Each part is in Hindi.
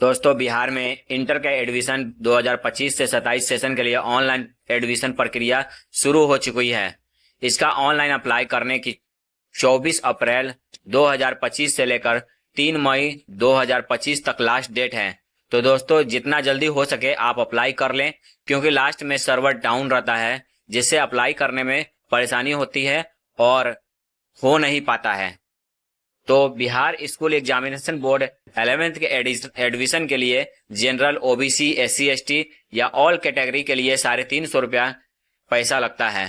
दोस्तों, बिहार में इंटर का एडमिशन 2025 से 27 सेशन के लिए ऑनलाइन एडमिशन प्रक्रिया शुरू हो चुकी है। इसका ऑनलाइन अप्लाई करने की 24 अप्रैल 2025 से लेकर 3 मई 2025 तक लास्ट डेट है। तो दोस्तों, जितना जल्दी हो सके आप अप्लाई कर लें, क्योंकि लास्ट में सर्वर डाउन रहता है, जिससे अप्लाई करने में परेशानी होती है और हो नहीं पाता है। तो Bihar school examination board 11th के एडमिशन के लिए जनरल, ओबीसी, SC ST या ऑल कैटेगरी के लिए 350 रुपया पैसा लगता है।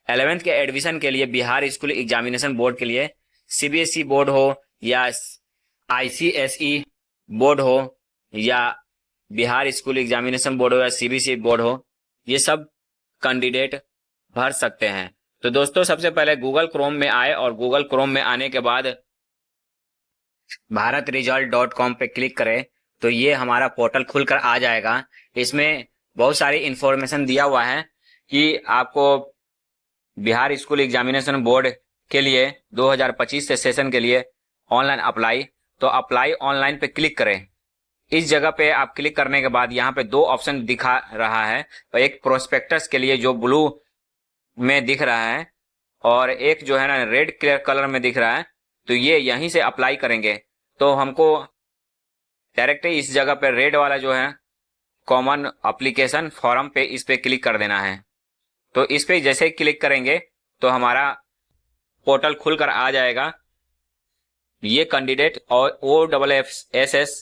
11th के एडमिशन के लिए बिहार स्कूल एग्जामिनेशन बोर्ड के लिए CBSE बोर्ड हो या ICSE बोर्ड हो या बिहार स्कूल एग्जामिनेशन बोर्ड हो या CBSE बोर्ड हो, ये सब कैंडिडेट भर सकते हैं। तो दोस्तों, सबसे पहले गूगल क्रोम में आए और गूगल क्रोम में आने के बाद bharatresult.com पे क्लिक करें तो ये हमारा पोर्टल खुलकर आ जाएगा। इसमें बहुत सारी इंफॉर्मेशन दिया हुआ है कि आपको बिहार स्कूल एग्जामिनेशन बोर्ड के लिए 2025 से सेशन के लिए ऑनलाइन अप्लाई, तो अप्लाई ऑनलाइन पे क्लिक करें। इस जगह पे आप क्लिक करने के बाद यहाँ पे दो ऑप्शन दिखा रहा है, तो एक प्रोस्पेक्टस के लिए जो ब्लू में दिख रहा है और एक जो है ना रेड कलर में दिख रहा है, तो ये यहीं से अप्लाई करेंगे। तो हमको डायरेक्ट इस जगह पे रेड वाला जो है कॉमन एप्लीकेशन फॉर्म पे, इस पे क्लिक कर देना है। तो इस पे जैसे ही क्लिक करेंगे तो हमारा पोर्टल खुलकर आ जाएगा। ये कैंडिडेट और OFFSS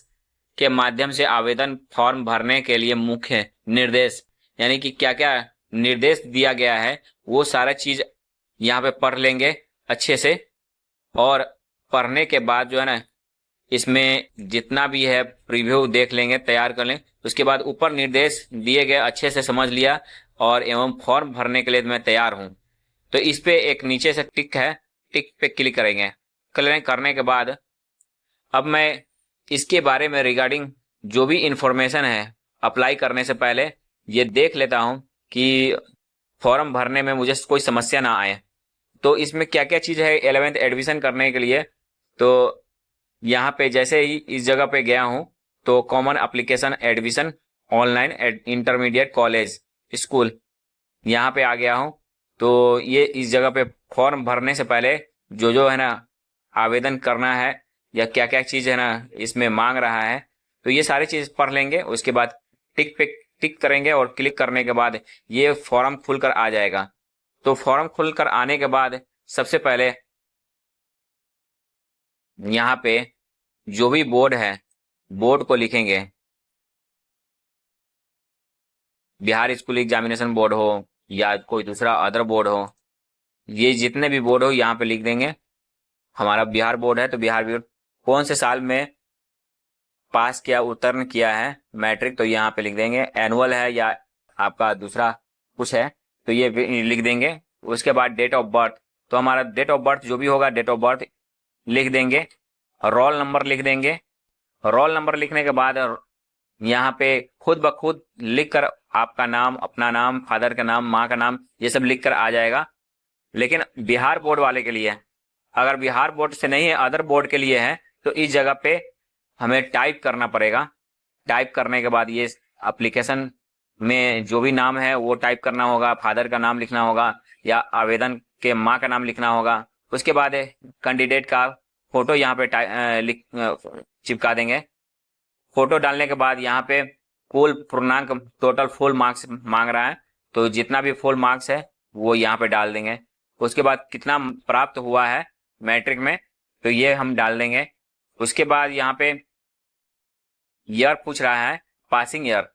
के माध्यम से आवेदन फॉर्म भरने के लिए मुख्य निर्देश, यानी कि क्या क्या निर्देश दिया गया है वो सारा चीज यहाँ पे पढ़ लेंगे अच्छे से। और पढ़ने के बाद जो है ना, इसमें जितना भी है प्रीव्यू देख लेंगे, तैयार कर लें। उसके बाद ऊपर निर्देश दिए गए अच्छे से समझ लिया और एवं फॉर्म भरने के लिए मैं तैयार हूं, तो इस पे एक नीचे से टिक है, टिक पे क्लिक करेंगे। क्लिक करने के बाद अब मैं इसके बारे में रिगार्डिंग जो भी इंफॉर्मेशन है अप्लाई करने से पहले ये देख लेता हूं कि फॉर्म भरने में मुझे कोई समस्या ना आए। तो इसमें क्या क्या चीज़ है 11th एडमिशन करने के लिए, तो यहाँ पे जैसे ही इस जगह पे गया हूँ तो common application admission online intermediate college school, यहाँ पे आ गया हूँ। तो ये इस जगह पे फॉर्म भरने से पहले जो जो है ना आवेदन करना है या क्या क्या चीज़ है ना इसमें मांग रहा है, तो ये सारी चीज़ पढ़ लेंगे। उसके बाद टिक पे टिक करेंगे और क्लिक करने के बाद ये फॉर्म खुलकर आ जाएगा। तो फॉर्म खुलकर आने के बाद सबसे पहले यहाँ पे जो भी बोर्ड है, बोर्ड को लिखेंगे। बिहार स्कूल एग्जामिनेशन बोर्ड हो या कोई दूसरा अदर बोर्ड हो, ये जितने भी बोर्ड हो यहाँ पे लिख देंगे। हमारा बिहार बोर्ड है तो बिहार बोर्ड कौन से साल में पास किया, उत्तीर्ण किया है मैट्रिक, तो यहाँ पे लिख देंगे। एनुअल है या आपका दूसरा कुछ है तो ये भी लिख देंगे। उसके बाद डेट ऑफ बर्थ, तो हमारा डेट ऑफ बर्थ जो भी होगा डेट ऑफ बर्थ लिख देंगे। रोल नंबर लिख देंगे। रोल नंबर लिखने के बाद यहाँ पे खुद ब खुद लिख कर आपका नाम, अपना नाम, फादर का नाम, माँ का नाम, ये सब लिख कर आ जाएगा। लेकिन बिहार बोर्ड वाले के लिए, अगर बिहार बोर्ड से नहीं है अदर बोर्ड के लिए है, तो इस जगह पे हमें टाइप करना पड़ेगा। टाइप करने के बाद ये एप्लीकेशन में जो भी नाम है वो टाइप करना होगा, फादर का नाम लिखना होगा या आवेदन के माँ का नाम लिखना होगा। उसके बाद कैंडिडेट का फोटो यहाँ पे चिपका देंगे। फोटो डालने के बाद यहाँ पे कुल पूर्णांक टोटल फुल मार्क्स मांग रहा है, तो जितना भी फुल मार्क्स है वो यहाँ पे डाल देंगे। उसके बाद कितना प्राप्त हुआ है मैट्रिक में, तो ये हम डाल देंगे। उसके बाद यहाँ पे ईयर पूछ रहा है, पासिंग ईयर,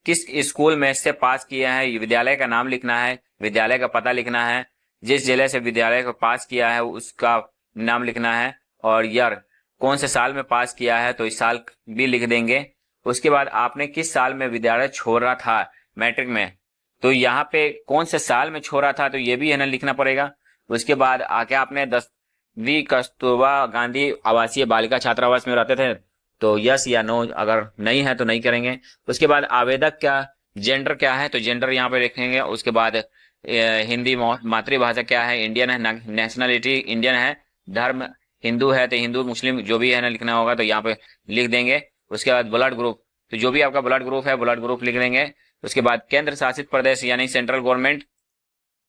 किस स्कूल में से पास किया है, विद्यालय का नाम लिखना है, विद्यालय का पता लिखना है, जिस जिले से विद्यालय को पास किया है उसका नाम लिखना है, और ईयर कौन से साल में पास किया है तो इस साल भी लिख देंगे। उसके बाद आपने किस साल में विद्यालय छोड़ा था मैट्रिक में, तो यहाँ पे कौन से साल में छोड़ा था तो ये भी है ना लिखना पड़ेगा। उसके बाद आके आपने 10वीं कस्तूरबा गांधी आवासीय बालिका छात्रावास में रहते थे तो यस या नो, अगर नहीं है तो नहीं करेंगे। उसके बाद आवेदक का जेंडर क्या है तो जेंडर यहाँ पे लिखेंगे। उसके बाद हिंदी मातृभाषा क्या है, इंडियन है, नेशनलिटी इंडियन है, धर्म हिंदू है तो हिंदू मुस्लिम जो भी है ना लिखना होगा तो यहाँ पे लिख देंगे। उसके बाद ब्लड ग्रुप, तो जो भी आपका ब्लड ग्रुप है ब्लड ग्रुप लिख देंगे। उसके बाद केंद्र शासित प्रदेश यानी सेंट्रल गवर्नमेंट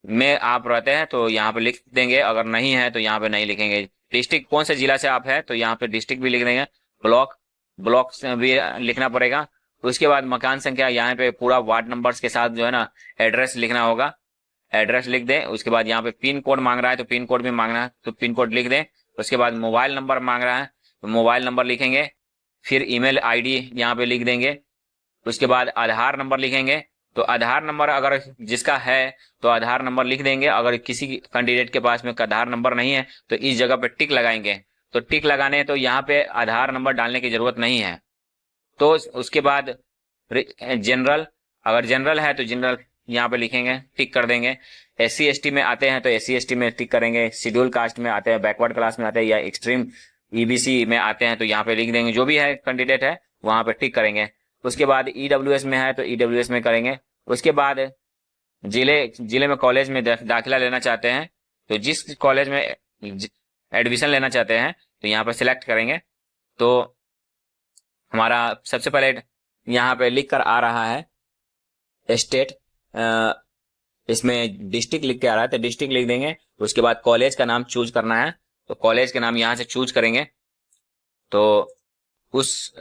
में आप रहते हैं तो यहाँ पे लिख देंगे, अगर नहीं है तो यहाँ पे नहीं लिखेंगे। डिस्ट्रिक्ट कौन से जिला से आप है तो यहाँ पे डिस्ट्रिक्ट भी लिख देंगे। ब्लॉक, ब्लॉक से भी लिखना पड़ेगा। उसके बाद मकान संख्या, यहाँ पे पूरा वार्ड नंबर्स के साथ जो है ना एड्रेस लिखना होगा, एड्रेस लिख दें। उसके बाद यहाँ पे पिन कोड मांग रहा है तो पिन कोड भी मांगना है तो पिन कोड लिख दें। उसके बाद मोबाइल नंबर मांग रहा है तो मोबाइल नंबर लिखेंगे। फिर ईमेल आईडी यहाँ पे लिख देंगे। उसके बाद आधार नंबर लिखेंगे, तो आधार नंबर अगर जिसका है तो आधार नंबर लिख देंगे। अगर किसी कैंडिडेट के पास में आधार नंबर नहीं है तो इस जगह पे टिक लगाएंगे। तो टिक लगाने तो यहाँ पे आधार नंबर डालने की जरूरत नहीं है। तो उसके बाद जनरल, अगर जनरल है तो जनरल यहाँ पे लिखेंगे, टिक कर देंगे। SC ST में आते हैं तो SC ST में टिक करेंगे। शेड्यूल कास्ट में आते हैं, बैकवर्ड क्लास में आते हैं या एक्सट्रीम EBC में आते हैं तो यहाँ पे लिख देंगे। जो भी है कैंडिडेट है वहां पे टिक करेंगे। उसके बाद EWS में है तो EWS में करेंगे। उसके बाद जिले में कॉलेज में दाखिला लेना चाहते हैं तो जिस कॉलेज में एडमिशन लेना चाहते हैं तो यहाँ पर सिलेक्ट करेंगे। तो हमारा सबसे पहले यहाँ पे लिख कर आ रहा है स्टेट, इसमें डिस्ट्रिक्ट लिख के आ रहा है तो डिस्ट्रिक्ट लिख देंगे। उसके बाद कॉलेज का नाम चूज करना है तो कॉलेज के नाम यहाँ से चूज करेंगे। तो उस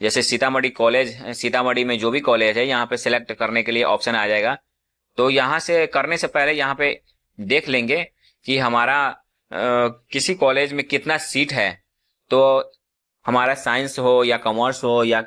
जैसे सीतामढ़ी कॉलेज, सीतामढ़ी में जो भी कॉलेज है यहाँ पे सिलेक्ट करने के लिए ऑप्शन आ जाएगा। तो यहाँ से करने से पहले यहाँ पे देख लेंगे कि हमारा किसी कॉलेज में कितना सीट है। तो हमारा साइंस हो या कॉमर्स हो या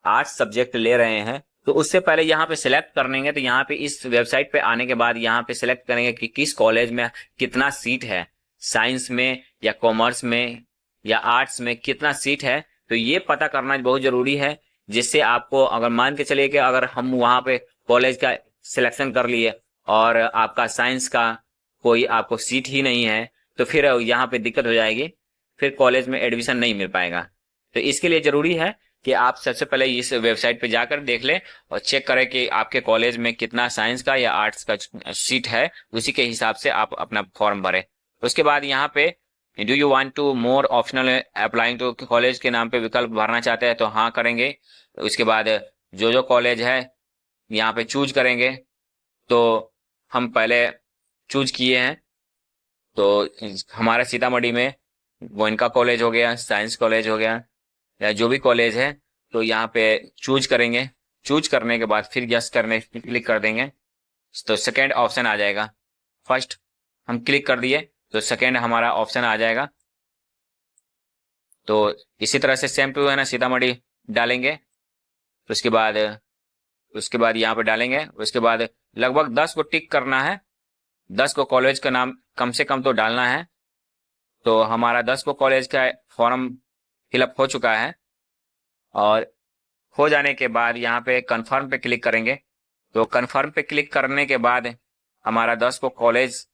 आर्ट्स सब्जेक्ट ले रहे हैं तो उससे पहले यहाँ पे सिलेक्ट कर लेंगे। तो यहाँ पे इस वेबसाइट पे आने के बाद यहाँ पे सिलेक्ट करेंगे कि किस कॉलेज में कितना सीट है, साइंस में या कॉमर्स में या आर्ट्स में कितना सीट है। तो ये पता करना बहुत जरूरी है, जिससे आपको, अगर मान के चलिए कि अगर हम वहां पे कॉलेज का सिलेक्शन कर लिए और आपका साइंस का कोई आपको सीट ही नहीं है तो फिर यहाँ पे दिक्कत हो जाएगी, फिर कॉलेज में एडमिशन नहीं मिल पाएगा। तो इसके लिए जरूरी है कि आप सबसे पहले इस वेबसाइट पे जाकर देख लें और चेक करें कि आपके कॉलेज में कितना साइंस का या आर्ट्स का सीट है, उसी के हिसाब से आप अपना फॉर्म भरें। उसके बाद यहाँ पे do you want to more optional applying to, college के नाम पे विकल्प भरना चाहते हैं तो हाँ करेंगे। उसके बाद जो कॉलेज है यहाँ पे चूज करेंगे। तो हम पहले चूज किए हैं तो हमारा सीतामढ़ी में गोयनका कॉलेज हो गया, साइंस कॉलेज हो गया या जो भी कॉलेज है तो यहाँ पे चूज करेंगे। चूज करने के बाद फिर यस करने क्लिक कर देंगे तो सेकेंड ऑप्शन आ जाएगा। फर्स्ट हम क्लिक कर दिए तो सेकेंड हमारा ऑप्शन आ जाएगा। तो इसी तरह से सेम टू है ना सीतामढ़ी डालेंगे। उसके बाद यहाँ पे डालेंगे। उसके बाद लगभग 10 को टिक करना है, 10 को कॉलेज का नाम कम से कम तो डालना है। तो हमारा 10 को कॉलेज का फॉर्म फिलअप हो चुका है और हो जाने के बाद यहाँ पे कंफर्म पे क्लिक करेंगे। तो कंफर्म पे क्लिक करने के बाद हमारा 10 को कॉलेज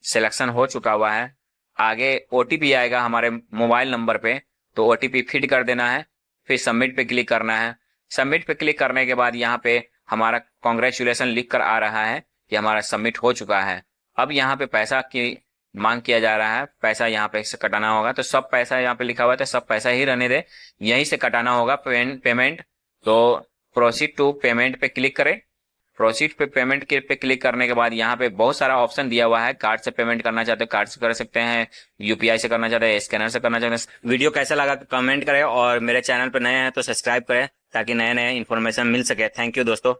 सिलेक्शन हो चुका हुआ है। आगे OTP आएगा हमारे मोबाइल नंबर पे, तो OTP फीड कर देना है। फिर सबमिट पे क्लिक करना है। सबमिट पे क्लिक करने के बाद यहाँ पे हमारा कॉन्ग्रेचुलेसन लिख कर आ रहा है कि हमारा सबमिट हो चुका है। अब यहाँ पे पैसा की मांग किया जा रहा है, पैसा यहाँ पे से कटाना होगा। तो सब पैसा यहाँ पे लिखा हुआ है, सब पैसा ही रहने दे, यहीं से कटाना होगा पेमेंट। तो प्रोसीड टू पेमेंट पे क्लिक करें। प्रोसीड पे पेमेंट के पे क्लिक करने के बाद यहाँ पे बहुत सारा ऑप्शन दिया हुआ है। कार्ड से पेमेंट करना चाहते हो कार्ड से कर सकते हैं, UPI से करना चाहते हैं, स्कैनर से करना चाहते हैं। वीडियो कैसा लगा कमेंट करें और मेरे चैनल पर नए हैं तो सब्सक्राइब करें ताकि नए नए इन्फॉर्मेशन मिल सके। थैंक यू दोस्तों।